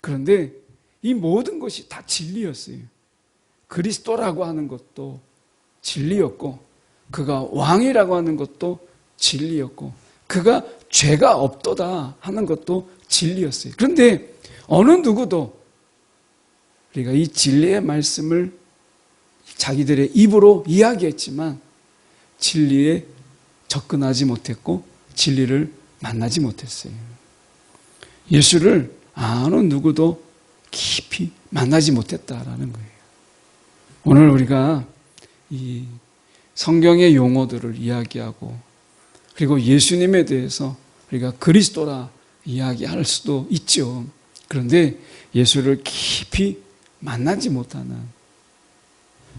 그런데 이 모든 것이 다 진리였어요. 그리스도라고 하는 것도 진리였고, 그가 왕이라고 하는 것도 진리였고, 그가 죄가 없도다 하는 것도 진리였어요. 그런데 어느 누구도 우리가 이 진리의 말씀을 자기들의 입으로 이야기했지만 진리에 접근하지 못했고 진리를 만나지 못했어요. 예수를 아는 누구도 깊이 만나지 못했다라는 거예요. 오늘 우리가 이 성경의 용어들을 이야기하고 그리고 예수님에 대해서 우리가 그리스도라 이야기할 수도 있죠. 그런데 예수를 깊이 만나지 못하는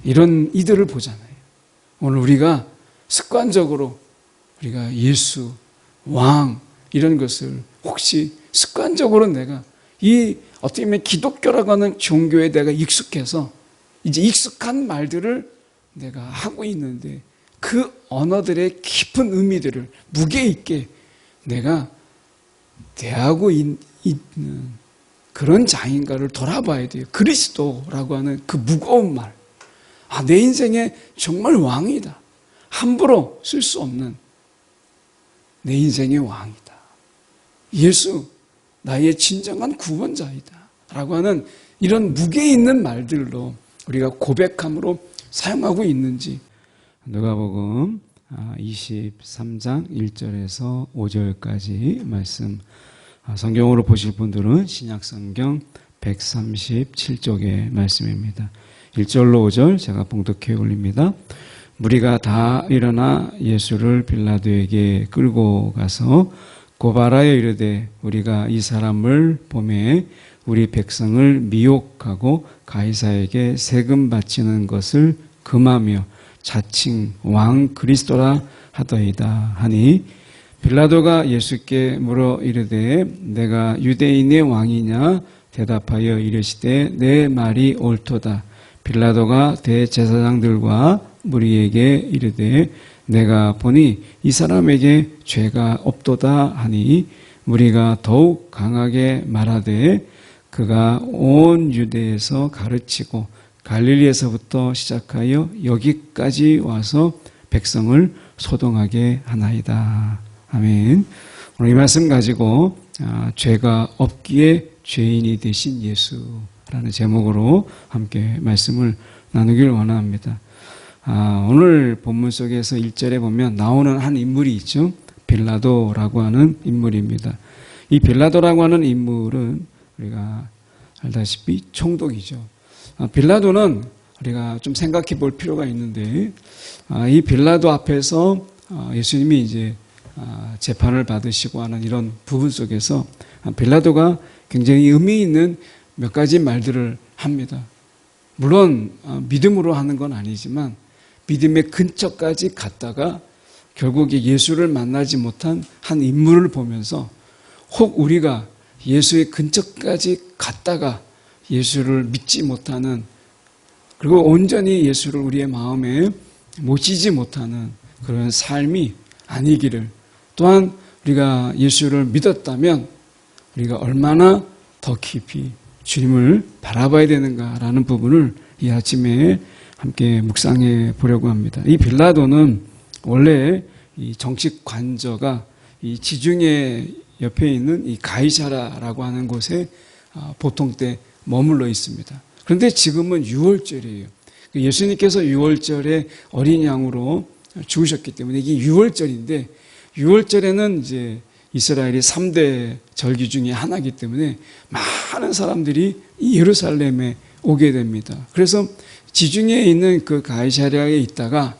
이런 이들을 보잖아요. 오늘 우리가 습관적으로 우리가 예수, 왕 이런 것을 혹시 습관적으로 내가 이 어떻게 보면 기독교라고 하는 종교에 내가 익숙해서 이제 익숙한 말들을 내가 하고 있는데 그 언어들의 깊은 의미들을 무게 있게 내가 대하고 있는 그런 자인가를 돌아봐야 돼요. 그리스도라고 하는 그 무거운 말. 내 인생에 정말 왕이다. 함부로 쓸 수 없는 내 인생의 왕이다. 예수, 나의 진정한 구원자이다. 라고 하는 이런 무게 있는 말들로 우리가 고백함으로 사용하고 있는지. 누가복음 23장 1절에서 5절까지 말씀 성경으로 보실 분들은 신약성경 137쪽의 말씀입니다. 1절로 5절 제가 봉독해 올립니다. 무리가 다 일어나 예수를 빌라도에게 끌고 가서 고발하여 이르되 우리가 이 사람을 보매 우리 백성을 미혹하고 가이사에게 세금 바치는 것을 금하며 자칭 왕 그리스도라 하더이다 하니 빌라도가 예수께 물어 이르되 내가 유대인의 왕이냐 대답하여 이르시되 내 말이 옳도다. 빌라도가 대제사장들과 무리에게 이르되 내가 보니 이 사람에게 죄가 없도다 하니 무리가 더욱 강하게 말하되 그가 온 유대에서 가르치고 갈릴리에서부터 시작하여 여기까지 와서 백성을 소동하게 하나이다. 아멘. 오늘 이 말씀 가지고 죄가 없기에 죄인이 되신 예수라는 제목으로 함께 말씀을 나누길 원합니다. 오늘 본문 속에서 1절에 보면 나오는 한 인물이 있죠. 빌라도라고 하는 인물입니다. 이 빌라도라고 하는 인물은 우리가 알다시피 총독이죠. 빌라도는 우리가 좀 생각해 볼 필요가 있는데 이 빌라도 앞에서 예수님이 이제 재판을 받으시고 하는 이런 부분 속에서 빌라도가 굉장히 의미 있는 몇 가지 말들을 합니다. 물론 믿음으로 하는 건 아니지만 믿음의 근처까지 갔다가 결국에 예수를 만나지 못한 한 인물을 보면서 혹 우리가 예수의 근처까지 갔다가 예수를 믿지 못하는 그리고 온전히 예수를 우리의 마음에 모시지 못하는 그런 삶이 아니기를 또한 우리가 예수를 믿었다면 우리가 얼마나 더 깊이 주님을 바라봐야 되는가라는 부분을 이 아침에 함께 묵상해 보려고 합니다. 이 빌라도는 원래 이 정식 관저가 이 지중해 옆에 있는 이 가이사라라고 하는 곳에 보통 때 머물러 있습니다. 그런데 지금은 유월절이에요. 예수님께서 유월절에 어린 양으로 죽으셨기 때문에 이게 유월절인데 유월절에는 이제 이스라엘이 3대 절기 중에 하나이기 때문에 많은 사람들이 이 예루살렘에 오게 됩니다. 그래서 지중해에 있는 그 가이사랴에 있다가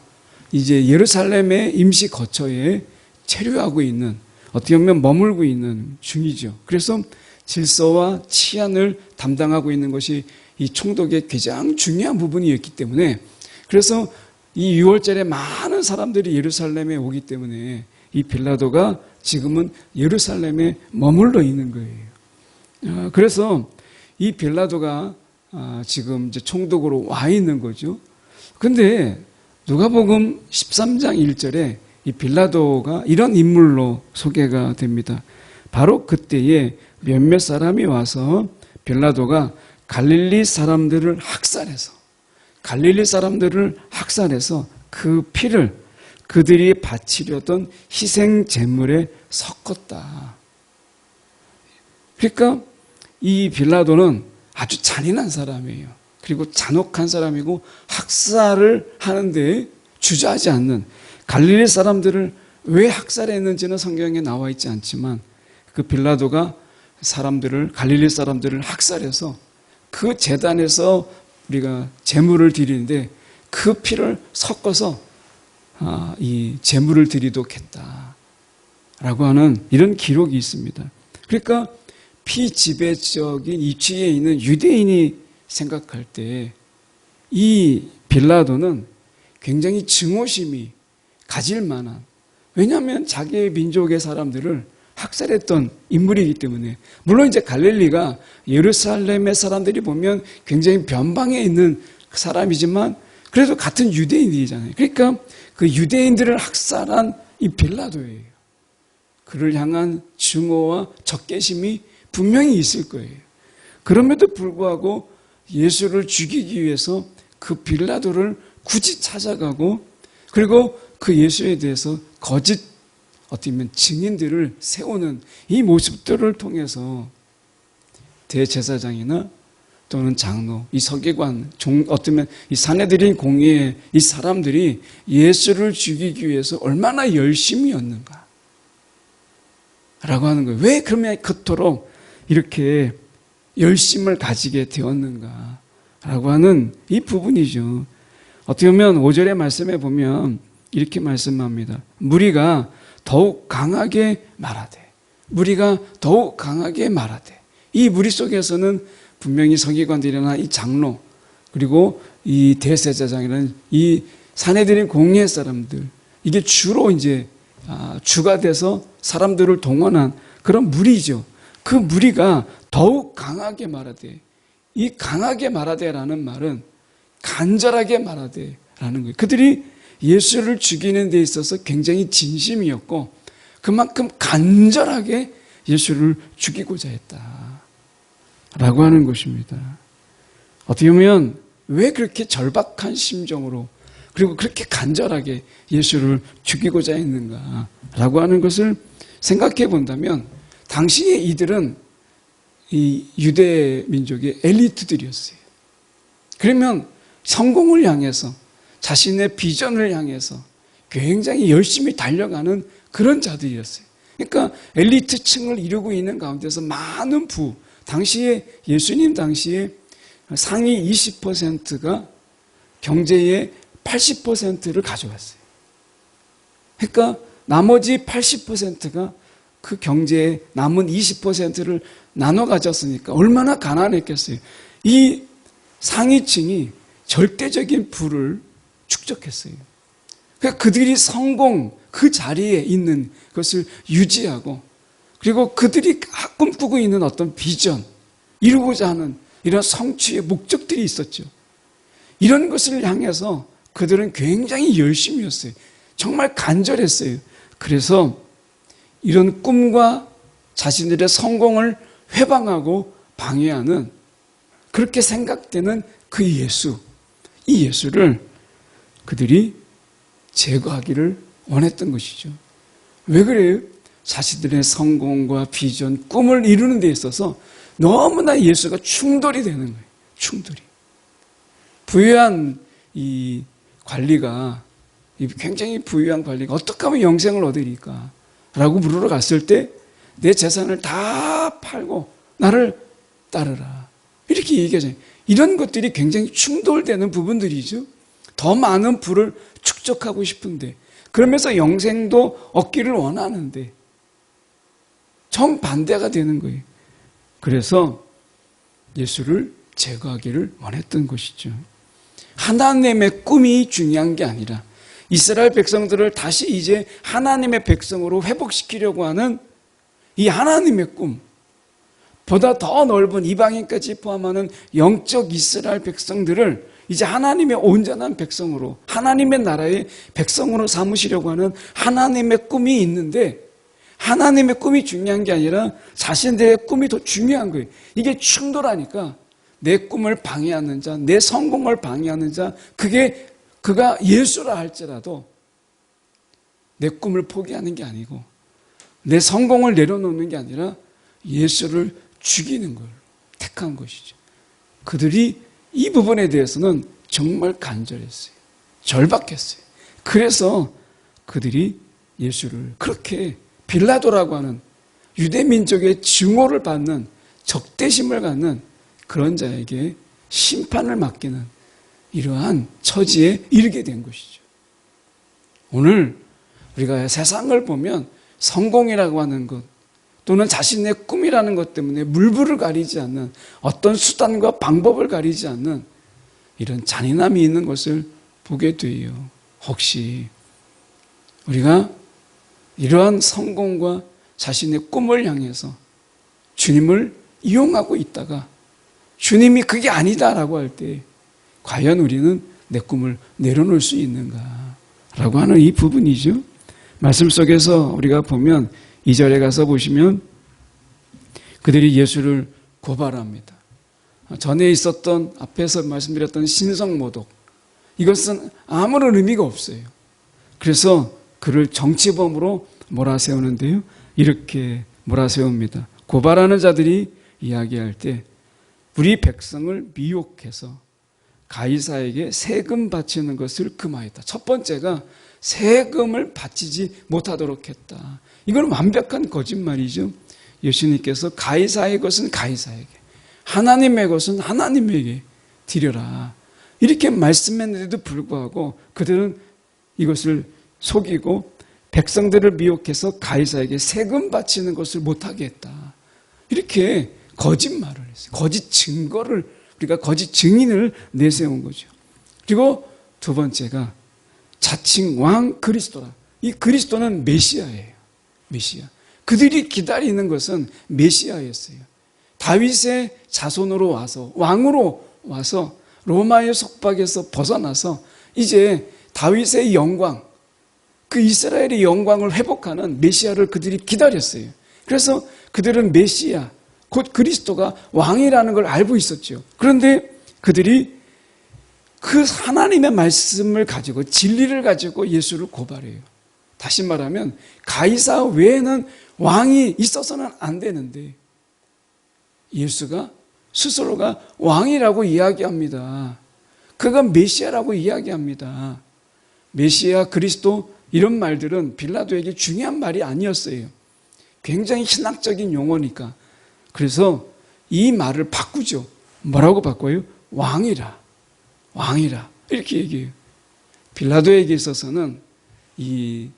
이제 예루살렘의 임시 거처에 체류하고 있는 어떻게 보면 머물고 있는 중이죠. 그래서 질서와 치안을 담당하고 있는 것이 이 총독의 가장 중요한 부분이었기 때문에 그래서 이 6월절에 많은 사람들이 예루살렘에 오기 때문에 이 빌라도가 지금은 예루살렘에 머물러 있는 거예요. 그래서 이 빌라도가 지금 이제 총독으로 와 있는 거죠. 근데 누가복음 13장 1절에 이 빌라도가 이런 인물로 소개가 됩니다. 바로 그때에 몇몇 사람이 와서 빌라도가 갈릴리 사람들을 학살해서 그 피를 그들이 바치려던 희생 제물에 섞었다. 그러니까 이 빌라도는 아주 잔인한 사람이에요. 그리고 잔혹한 사람이고 학살을 하는데 주저하지 않는, 갈릴리 사람들을 왜 학살했는지는 성경에 나와 있지 않지만 그 빌라도가 갈릴리 사람들을 학살해서 그 제단에서 우리가 제물을 드리는데 그 피를 섞어서 이 제물을 드리도록 했다라고 하는 이런 기록이 있습니다. 그러니까 피지배적인 위치에 있는 유대인이 생각할 때 이 빌라도는 굉장히 증오심이 가질 만한, 왜냐하면 자기의 민족의 사람들을 학살했던 인물이기 때문에. 물론 이제 갈릴리가 예루살렘의 사람들이 보면 굉장히 변방에 있는 사람이지만 그래도 같은 유대인이잖아요. 그러니까 그 유대인들을 학살한 이 빌라도예요. 그를 향한 증오와 적개심이 분명히 있을 거예요. 그럼에도 불구하고 예수를 죽이기 위해서 그 빌라도를 굳이 찾아가고, 그리고 그 예수에 대해서 거짓 어떻게 보면 증인들을 세우는 이 모습들을 통해서 대제사장이나 또는 장로, 이 서기관, 어쩌면 이 산헤드린 공의의 이 사람들이 예수를 죽이기 위해서 얼마나 열심이었는가 라고 하는 거예요. 왜 그러면 그토록 이렇게 열심을 가지게 되었는가 라고 하는 이 부분이죠. 어떻게 보면 5절의 말씀에 보면 이렇게 말씀합니다. 무리가 더욱 강하게 말하되, 이 무리 속에서는 분명히 서기관들이나 이 장로, 그리고 이 대제사장이라는 이 산헤드린 공의의 사람들, 이게 주로 이제 주가 돼서 사람들을 동원한 그런 무리죠. 그 무리가 더욱 강하게 말하되, 이 강하게 말하되라는 말은 간절하게 말하되라는 거예요. 그들이 예수를 죽이는 데 있어서 굉장히 진심이었고 그만큼 간절하게 예수를 죽이고자 했다라고 하는 것입니다. 어떻게 보면 왜 그렇게 절박한 심정으로 그리고 그렇게 간절하게 예수를 죽이고자 했는가라고 하는 것을 생각해 본다면, 당시에 이들은 이 유대 민족의 엘리트들이었어요. 그러면 성공을 향해서, 자신의 비전을 향해서 굉장히 열심히 달려가는 그런 자들이었어요. 그러니까 엘리트층을 이루고 있는 가운데서 많은 당시에 예수님 당시에 상위 20%가 경제의 80%를 가져갔어요. 그러니까 나머지 80%가 그 경제의 남은 20%를 나눠 가졌으니까 얼마나 가난했겠어요. 이 상위층이 절대적인 부를 축적했어요. 그러니까 그들이 그 자리에 있는 것을 유지하고, 그리고 그들이 꿈꾸고 있는 어떤 비전, 이루고자 하는 이런 성취의 목적들이 있었죠. 이런 것을 향해서 그들은 굉장히 열심이었어요. 정말 간절했어요. 그래서 이런 꿈과 자신들의 성공을 회방하고 방해하는, 그렇게 생각되는 그 예수, 이 예수를 그들이 제거하기를 원했던 것이죠. 왜 그래요? 자신들의 성공과 비전, 꿈을 이루는 데 있어서 너무나 예수가 충돌이 되는 거예요. 충돌이. 부유한 이 관리가, 굉장히 부유한 관리가 어떻게 하면 영생을 얻으리까? 라고 물으러 갔을 때 내 재산을 다 팔고 나를 따르라, 이렇게 얘기하잖아요. 이런 것들이 굉장히 충돌되는 부분들이죠. 더 많은 부를 축적하고 싶은데, 그러면서 영생도 얻기를 원하는데 정반대가 되는 거예요. 그래서 예수를 제거하기를 원했던 것이죠. 하나님의 꿈이 중요한 게 아니라 이스라엘 백성들을 다시 이제 하나님의 백성으로 회복시키려고 하는 이 하나님의 꿈, 보다 더 넓은 이방인까지 포함하는 영적 이스라엘 백성들을 이제 하나님의 온전한 백성으로, 하나님의 나라의 백성으로 삼으시려고 하는 하나님의 꿈이 있는데, 하나님의 꿈이 중요한 게 아니라 자신들의 꿈이 더 중요한 거예요. 이게 충돌하니까 내 꿈을 방해하는 자, 내 성공을 방해하는 자, 그가 예수라 할지라도 내 꿈을 포기하는 게 아니고 내 성공을 내려놓는 게 아니라 예수를 죽이는 걸 택한 것이죠. 그들이 이 부분에 대해서는 정말 간절했어요. 절박했어요. 그래서 그들이 예수를 그렇게 빌라도라고 하는 유대민족의 증오를 받는 적대심을 갖는 그런 자에게 심판을 맡기는 이러한 처지에 이르게 된 것이죠. 오늘 우리가 세상을 보면 성공이라고 하는 것 또는 자신의 꿈이라는 것 때문에 물불을 가리지 않는 어떤 수단과 방법을 가리지 않는 이런 잔인함이 있는 것을 보게 돼요. 혹시 우리가 이러한 성공과 자신의 꿈을 향해서 주님을 이용하고 있다가 주님이 그게 아니다라고 할 때 과연 우리는 내 꿈을 내려놓을 수 있는가라고 하는 이 부분이죠. 말씀 속에서 우리가 보면 2절에 가서 보시면 그들이 예수를 고발합니다. 전에 있었던 앞에서 말씀드렸던 신성모독 이것은 아무런 의미가 없어요. 그래서 그를 정치범으로 몰아세우는데요. 이렇게 몰아세웁니다. 고발하는 자들이 이야기할 때 우리 백성을 미혹해서 가이사에게 세금 바치는 것을 금하였다. 첫 번째가 세금을 바치지 못하도록 했다. 이건 완벽한 거짓말이죠. 예수님께서 가이사의 것은 가이사에게, 하나님의 것은 하나님에게 드려라. 이렇게 말씀했는데도 불구하고 그들은 이것을 속이고 백성들을 미혹해서 가이사에게 세금 바치는 것을 못하게 했다. 이렇게 거짓말을 했어요. 거짓 증거를, 우리가 거짓 증인을 내세운 거죠. 그리고 두 번째가 자칭 왕 그리스도라. 이 그리스도는 메시아예요. 메시아. 그들이 기다리는 것은 메시아였어요. 다윗의 자손으로 와서, 왕으로 와서 로마의 속박에서 벗어나서 이제 다윗의 영광, 그 이스라엘의 영광을 회복하는 메시아를 그들이 기다렸어요. 그래서 그들은 메시아, 곧 그리스도가 왕이라는 걸 알고 있었죠. 그런데 그들이 그 하나님의 말씀을 가지고 진리를 가지고 예수를 고발해요. 다시 말하면 가이사 외에는 왕이 있어서는 안 되는데 예수가 스스로가 왕이라고 이야기합니다. 그가 메시아라고 이야기합니다. 메시아, 그리스도 이런 말들은 빌라도에게 중요한 말이 아니었어요. 굉장히 신학적인 용어니까. 그래서 이 말을 바꾸죠. 뭐라고 바꿔요? 왕이라. 왕이라. 이렇게 얘기해요. 빌라도에게 있어서는 이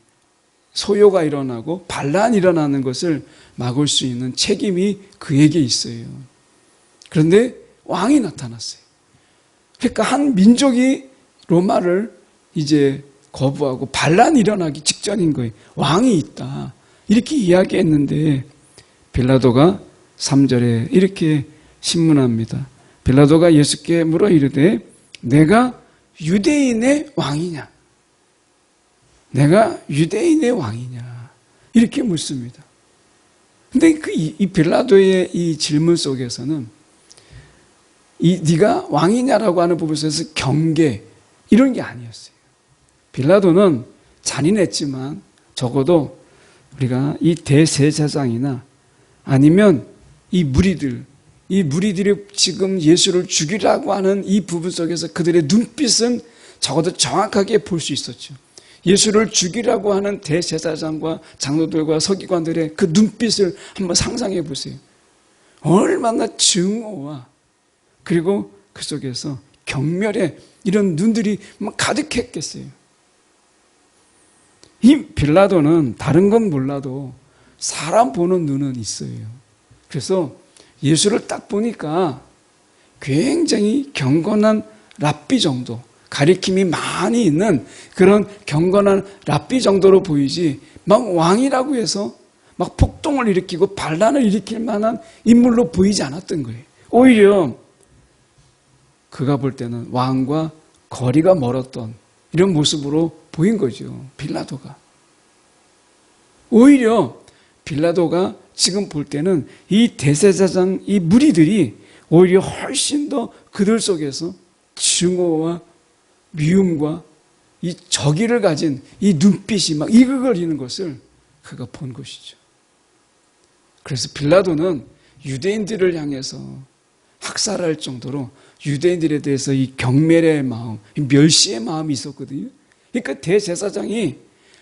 소요가 일어나고 반란이 일어나는 것을 막을 수 있는 책임이 그에게 있어요. 그런데 왕이 나타났어요. 그러니까 한 민족이 로마를 이제 거부하고 반란이 일어나기 직전인 거예요. 왕이 있다. 이렇게 이야기했는데 빌라도가 3절에 이렇게 신문합니다. 빌라도가 예수께 물어 이르되 내가 유대인의 왕이냐? 내가 유대인의 왕이냐? 이렇게 묻습니다. 근데 이 빌라도의 이 질문 속에서는 네가 왕이냐라고 하는 부분 속에서 경계 이런 게 아니었어요. 빌라도는 잔인했지만 적어도 우리가 이 대제사장이나 아니면 이 무리들이 지금 예수를 죽이라고 하는 이 부분 속에서 그들의 눈빛은 적어도 정확하게 볼 수 있었죠. 예수를 죽이라고 하는 대제사장과 장로들과 서기관들의 그 눈빛을 한번 상상해 보세요. 얼마나 증오와 그리고 그 속에서 경멸의 이런 눈들이 막 가득했겠어요. 이 빌라도는 다른 건 몰라도 사람 보는 눈은 있어요. 그래서 예수를 딱 보니까 굉장히 경건한 랍비 정도, 가리킴이 많이 있는 그런 경건한 랍비 정도로 보이지 막 왕이라고 해서 막 폭동을 일으키고 반란을 일으킬 만한 인물로 보이지 않았던 거예요. 오히려 그가 볼 때는 왕과 거리가 멀었던 이런 모습으로 보인 거죠. 빌라도가. 오히려 빌라도가 지금 볼 때는 이 대제사장, 이 무리들이 오히려 훨씬 더 그들 속에서 증오와 미움과 이 적의를 가진 이 눈빛이 막 이글거리는 것을 그가 본 것이죠. 그래서 빌라도는 유대인들을 향해서 학살할 정도로 유대인들에 대해서 이 경멸의 마음, 멸시의 마음이 있었거든요. 그러니까 대제사장이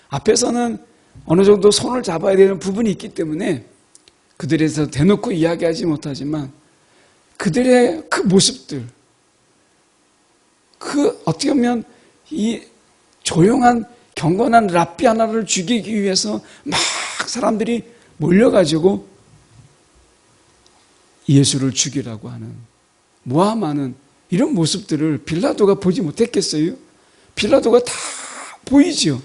앞에서는 어느 정도 손을 잡아야 되는 부분이 있기 때문에 그들에서 대놓고 이야기하지 못하지만 그들의 그 모습들, 그 어떻게 보면 이 조용한 경건한 랍비 하나를 죽이기 위해서 막 사람들이 몰려가지고 예수를 죽이라고 하는, 모함하는 이런 모습들을 빌라도가 보지 못했겠어요? 빌라도가 다 보이죠.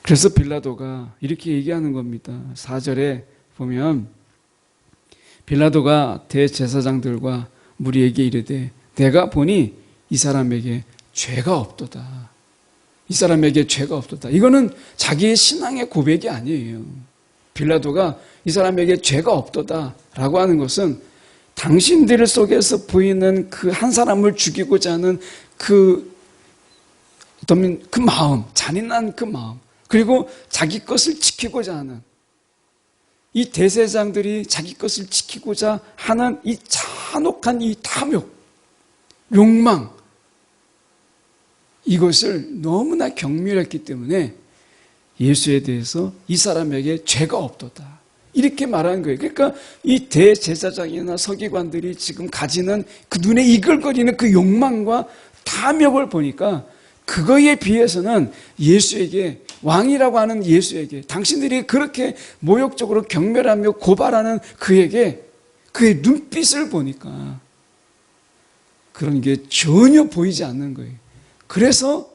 그래서 빌라도가 이렇게 얘기하는 겁니다. 4절에 보면 빌라도가 대제사장들과 무리에게 이르되 내가 보니 이 사람에게 죄가 없도다. 이 사람에게 죄가 없도다. 이거는 자기의 신앙의 고백이 아니에요. 빌라도가 이 사람에게 죄가 없도다 라고 하는 것은 당신들 속에서 보이는 그 한 사람을 죽이고자 하는 그 어떤 그 마음, 잔인한 그 마음, 그리고 자기 것을 지키고자 하는 이 대제사장들이 자기 것을 지키고자 하는 이 잔혹한 이 탐욕, 욕망, 이것을 너무나 경멸했기 때문에 예수에 대해서 이 사람에게 죄가 없도다 이렇게 말하는 거예요. 그러니까 이 대제사장이나 서기관들이 지금 가지는 그 눈에 이글거리는 그 욕망과 탐욕을 보니까 그거에 비해서는 예수에게, 왕이라고 하는 예수에게, 당신들이 그렇게 모욕적으로 경멸하며 고발하는 그에게 그의 눈빛을 보니까 그런 게 전혀 보이지 않는 거예요. 그래서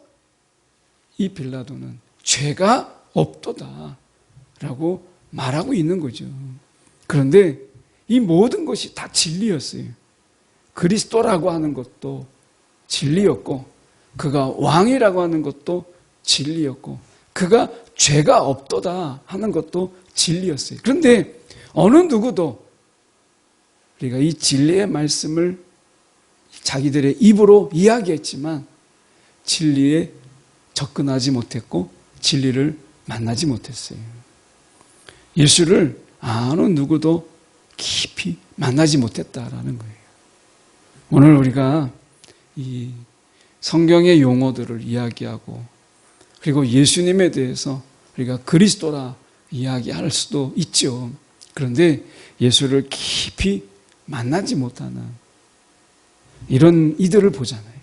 이 빌라도는 죄가 없도다 라고 말하고 있는 거죠. 그런데 이 모든 것이 다 진리였어요. 그리스도라고 하는 것도 진리였고, 그가 왕이라고 하는 것도 진리였고, 그가 죄가 없도다 하는 것도 진리였어요. 그런데 어느 누구도 우리가 이 진리의 말씀을 자기들의 입으로 이야기했지만 진리에 접근하지 못했고 진리를 만나지 못했어요. 예수를 아는 누구도 깊이 만나지 못했다라는 거예요. 오늘 우리가 이 성경의 용어들을 이야기하고 그리고 예수님에 대해서 우리가 그리스도라 이야기할 수도 있죠. 그런데 예수를 깊이 만나지 못하는 이런 이들을 보잖아요.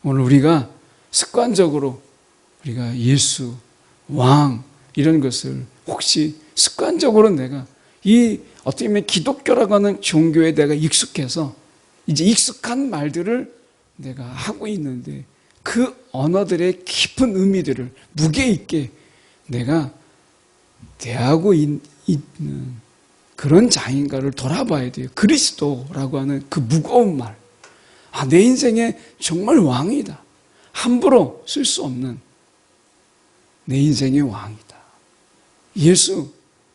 오늘 우리가 습관적으로 우리가 예수, 왕 이런 것을 혹시 습관적으로 내가 이 어떻게 보면 기독교라고 하는 종교에 내가 익숙해서 이제 익숙한 말들을 내가 하고 있는데 그 언어들의 깊은 의미들을 무게 있게 내가 대하고 있는 그런 자인가를 돌아봐야 돼요. 그리스도라고 하는 그 무거운 말. 아, 내 인생에 정말 왕이다. 함부로 쓸 수 없는 내 인생의 왕이다. 예수,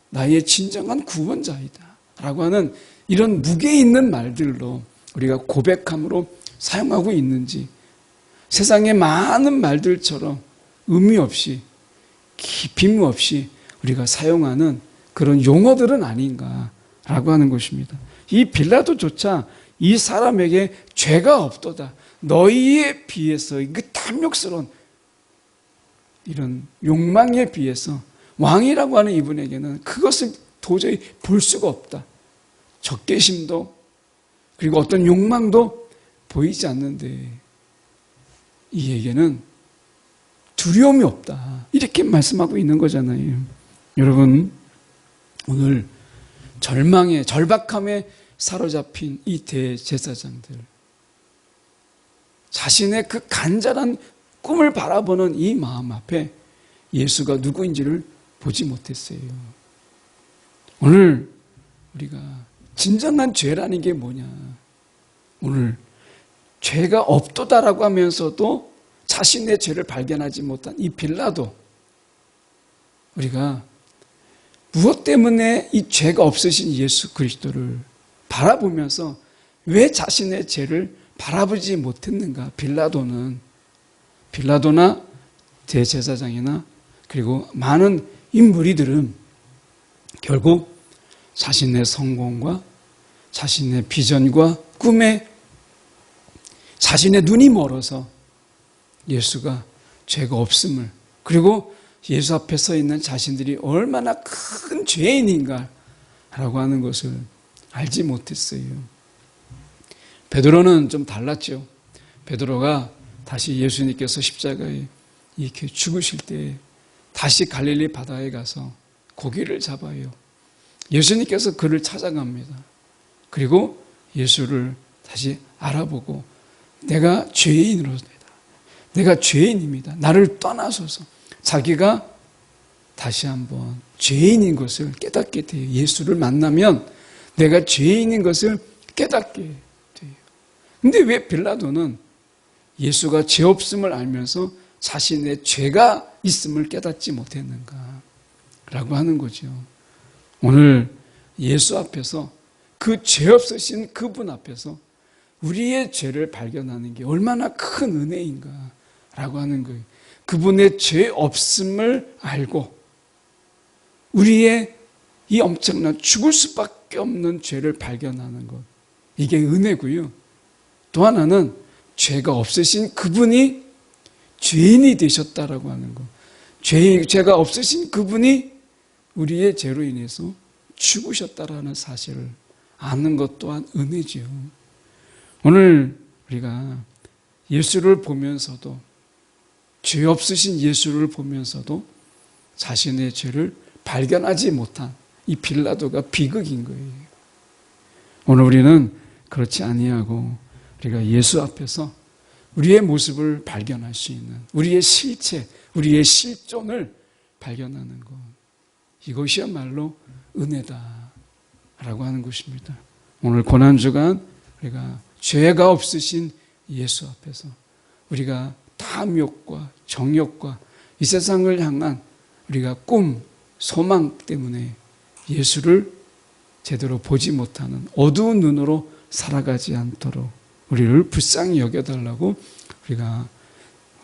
나의 진정한 구원자이다. 라고 하는 이런 무게 있는 말들로 우리가 고백함으로 사용하고 있는지 세상의 많은 말들처럼 의미 없이 깊임 없이 우리가 사용하는 그런 용어들은 아닌가라고 하는 것입니다. 이 빌라도조차 이 사람에게 죄가 없도다. 너희에 비해서 그 탐욕스러운 이런 욕망에 비해서 왕이라고 하는 이분에게는 그것을 도저히 볼 수가 없다. 적개심도 그리고 어떤 욕망도 보이지 않는데 이에게는 두려움이 없다. 이렇게 말씀하고 있는 거잖아요. 여러분, 오늘 절망에, 절박함에 사로잡힌 이 대제사장들, 자신의 그 간절한 꿈을 바라보는 이 마음 앞에 예수가 누구인지를 보지 못했어요. 오늘 우리가 진정한 죄라는 게 뭐냐? 오늘 죄가 없도다라고 하면서도 자신의 죄를 발견하지 못한 이 빌라도, 우리가 무엇 때문에 이 죄가 없으신 예수 그리스도를 바라보면서 왜 자신의 죄를 바라보지 못했는가? 빌라도나 대제사장이나 그리고 많은 인물이들은 결국 자신의 성공과 자신의 비전과 꿈에 자신의 눈이 멀어서 예수가 죄가 없음을, 그리고 예수 앞에 서 있는 자신들이 얼마나 큰 죄인인가 라고 하는 것을 알지 못했어요. 베드로는 좀 달랐죠. 베드로가 다시 예수님께서 십자가에 이렇게 죽으실 때 다시 갈릴리 바다에 가서 고기를 잡아요. 예수님께서 그를 찾아갑니다. 그리고 예수를 다시 알아보고 내가 죄인입니다. 나를 떠나소서. 자기가 다시 한번 죄인인 것을 깨닫게 돼요. 예수를 만나면 내가 죄인인 것을 깨닫게 돼요. 근데 왜 빌라도는 예수가 죄 없음을 알면서 자신의 죄가 있음을 깨닫지 못했는가? 라고 하는 거죠. 오늘 예수 앞에서 그 죄 없으신 그분 앞에서 우리의 죄를 발견하는 게 얼마나 큰 은혜인가 라고 하는 거예요. 그분의 죄 없음을 알고 우리의 이 엄청난 죽을 수밖에 없는 죄를 발견하는 것, 이게 은혜고요. 또 하나는 죄가 없으신 그분이 죄인이 되셨다라고 하는 것, 죄가 없으신 그분이 우리의 죄로 인해서 죽으셨다라는 사실을 아는 것 또한 은혜지요. 오늘 우리가 예수를 보면서도, 죄 없으신 예수를 보면서도 자신의 죄를 발견하지 못한 이 빌라도가 비극인 거예요. 오늘 우리는 그렇지 아니하고 우리가 예수 앞에서 우리의 모습을 발견할 수 있는, 우리의 실체, 우리의 실존을 발견하는 것, 이것이야말로 은혜다라고 하는 것입니다. 오늘 고난주간 우리가 죄가 없으신 예수 앞에서 우리가 탐욕과 정욕과 이 세상을 향한 우리가 꿈, 소망 때문에 예수를 제대로 보지 못하는 어두운 눈으로 살아가지 않도록 우리를 불쌍히 여겨달라고 우리가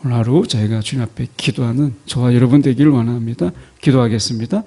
오늘 하루 저희가 주님 앞에 기도하는 저와 여러분 되기를 원합니다. 기도하겠습니다.